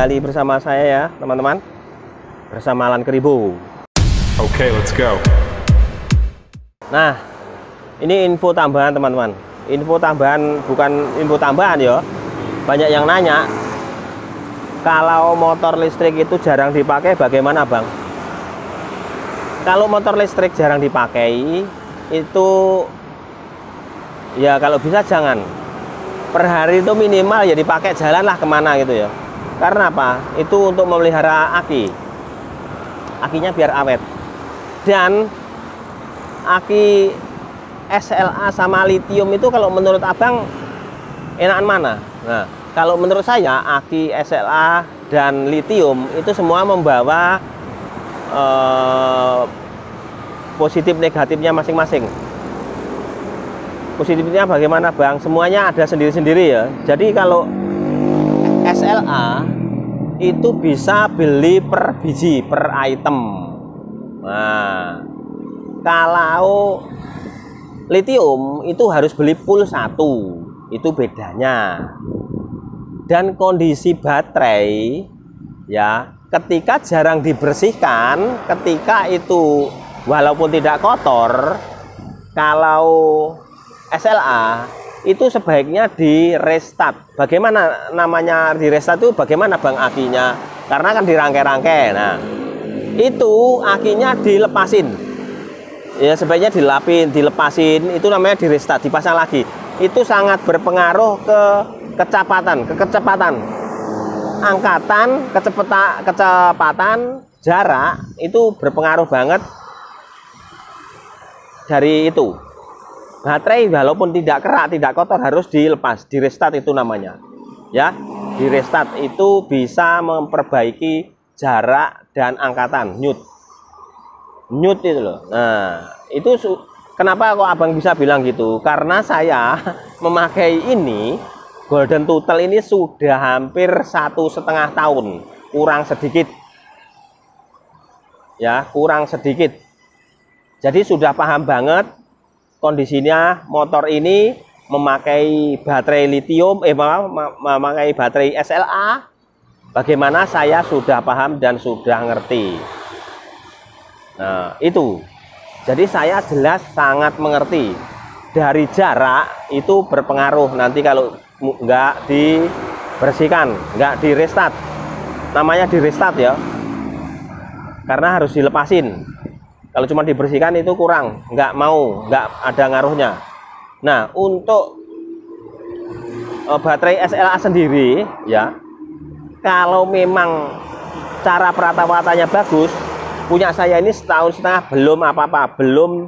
kembali bersama saya ya teman-teman, bersama Alan Kribo. Oke, let's go. Nah, ini info tambahan teman-teman. Info tambahan, bukan info tambahan ya. Banyak yang nanya, kalau motor listrik itu jarang dipakai bagaimana bang? Kalau motor listrik jarang dipakai itu ya kalau bisa jangan. Per hari itu minimal ya dipakai jalan lah kemana gitu ya. Karena apa? Itu untuk memelihara aki. Akinya biar awet. Dan aki SLA sama lithium itu kalau menurut abang enakan mana? Nah, kalau menurut saya aki SLA dan lithium itu semua membawa positif negatifnya masing-masing. Positifnya bagaimana bang? Semuanya ada sendiri-sendiri ya. Jadi kalau SLA itu bisa beli per biji, per item. Nah, kalau lithium itu harus beli full satu, itu bedanya. Dan kondisi baterai ya, ketika jarang dibersihkan, ketika itu walaupun tidak kotor, kalau SLA itu sebaiknya di restart. Bagaimana namanya di restart itu? Bagaimana bang akinya? Karena kan dirangkai-rangkai. Nah, itu akinya dilepasin. Ya sebaiknya dilepasin. Itu namanya di restart, dipasang lagi. Itu sangat berpengaruh ke kecepatan, angkatan, kecepatan, jarak itu berpengaruh banget dari itu. Baterai walaupun tidak kerak, tidak kotor harus dilepas, di restart itu namanya. Ya, di restart itu bisa memperbaiki jarak dan angkatan, Newt itu loh. Nah, itu kenapa kok abang bisa bilang gitu? Karena saya memakai ini Golden Turtle ini sudah hampir 1,5 tahun, kurang sedikit. Ya, kurang sedikit. Jadi sudah paham banget kondisinya motor ini memakai baterai lithium, memakai baterai SLA. Bagaimana saya sudah paham dan sudah ngerti. Nah, itu. Jadi saya jelas sangat mengerti. Dari jarak itu berpengaruh nanti kalau nggak dibersihkan, nggak di restart. Namanya di restart ya. Karena harus dilepasin. Kalau cuma dibersihkan itu kurang, nggak ada ngaruhnya. Nah, untuk baterai SLA sendiri ya, kalau memang cara perawatan bagus, punya saya ini 1,5 tahun belum apa-apa, belum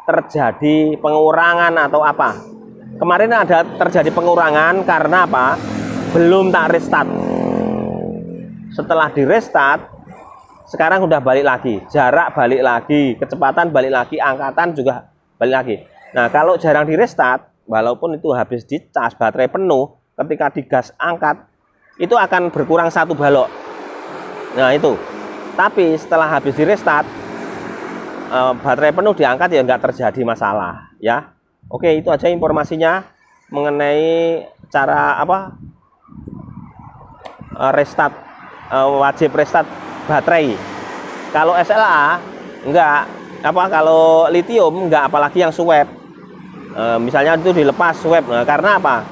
terjadi pengurangan atau apa. Kemarin ada terjadi pengurangan karena apa? Belum tak restart. Setelah di restart, sekarang udah balik lagi, jarak balik lagi, kecepatan balik lagi, angkatan juga balik lagi. Nah, kalau jarang di restart, walaupun itu habis dicas baterai penuh, ketika digas angkat, itu akan berkurang 1 balok. Nah, itu. Tapi setelah habis di restart, baterai penuh diangkat ya nggak terjadi masalah ya. Oke, itu aja informasinya mengenai cara restart, wajib restart baterai. Kalau SLA enggak, kalau lithium enggak, apalagi yang swap. Misalnya itu dilepas swap. Nah, karena apa?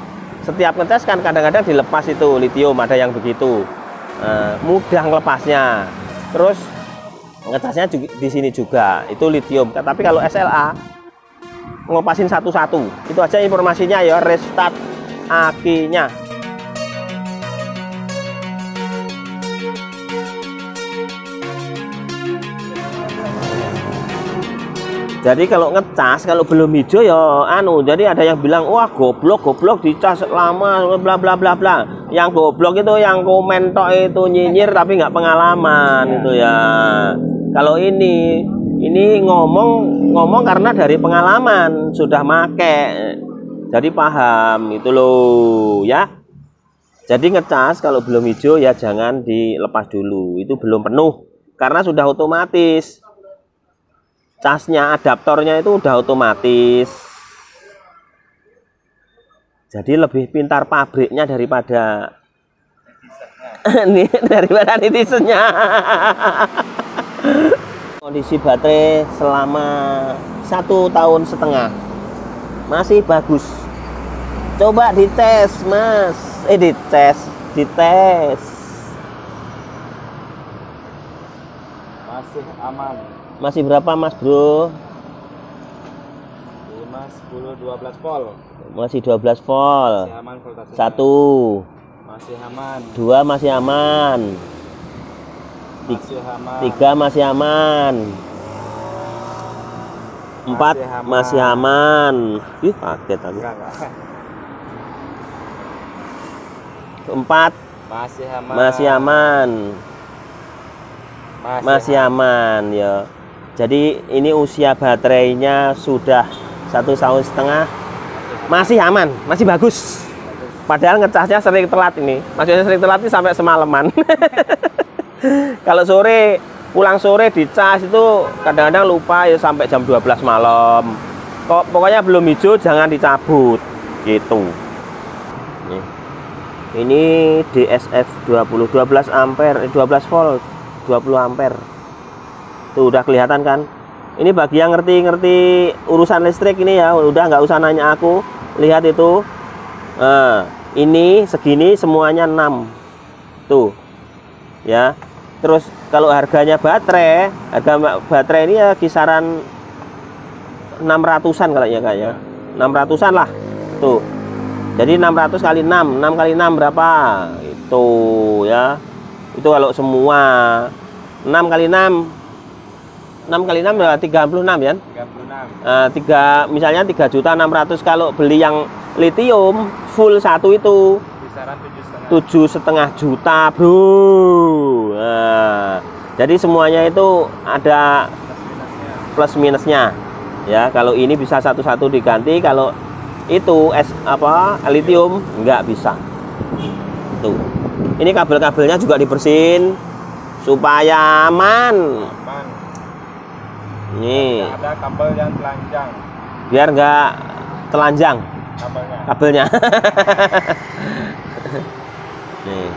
Setiap ngecas kan kadang-kadang dilepas itu lithium, ada yang begitu. Mudah ngelepasnya. Terus ngecasnya di sini juga itu lithium. Tapi kalau SLA ngelepasin satu-satu. Itu aja informasinya ya, restart akinya. Jadi kalau ngecas, kalau belum hijau ya jadi ada yang bilang wah goblok dicas lama bla bla bla bla. Yang goblok itu yang komen tok itu, nyinyir tapi nggak pengalaman itu ya. Kalau ini ngomong karena dari pengalaman, sudah make. Jadi paham itu loh ya. Jadi ngecas kalau belum hijau ya jangan dilepas dulu, itu belum penuh karena sudah otomatis. Casnya, adaptornya itu udah otomatis. Jadi lebih pintar pabriknya daripada Nih daripada netizennya. Kondisi baterai selama 1,5 tahun masih bagus. Coba dites, Mas. Dites. Masih aman. Masih berapa, Mas, Bro? 5, 10, 12 volt. Masih 12 volt. Masih aman voltasenya. 1, Masih aman. 2 masih aman. Masih aman. 3 masih aman. 4 masih aman. Ih, kaget aku. Enggak. 4 Masih aman. masih aman. Masih aman ya. Jadi ini usia baterainya sudah 1,5 tahun, masih aman, masih bagus. Padahal ngecasnya sering telat ini. Maksudnya sering telat ini sampai semalaman. Kalau sore, pulang sore dicas itu kadang-kadang lupa ya sampai jam 12 malam. Pokoknya belum hijau jangan dicabut gitu. Nih. Ini DSF 20 12 ampere, 12 volt, 20 ampere. Tuh udah kelihatan kan? Ini bagi yang ngerti urusan listrik ini ya, udah nggak usah nanya aku. Lihat itu. Nah, ini segini semuanya 6. Tuh. Ya. Terus kalau harga baterai ini ya kisaran 600-an kalau ya kayaknya. 600-an lah. Tuh. Jadi 600 kali 6, 6 kali 6 berapa? Itu ya. Itu kalau semua 6 kali 6 kali 6 ya 36 ya. 36. Misalnya 3.600.000 kalau beli yang lithium full satu itu Kisaran 7,5 juta, Bro. Nah, jadi semuanya itu ada plus minusnya. Ya, kalau ini bisa satu-satu diganti, kalau itu lithium nggak bisa. Tuh. Ini kabel-kabelnya juga dibersihin supaya aman. Nih. Ada kabel yang telanjang. Biar nggak telanjang kabelnya. Nih.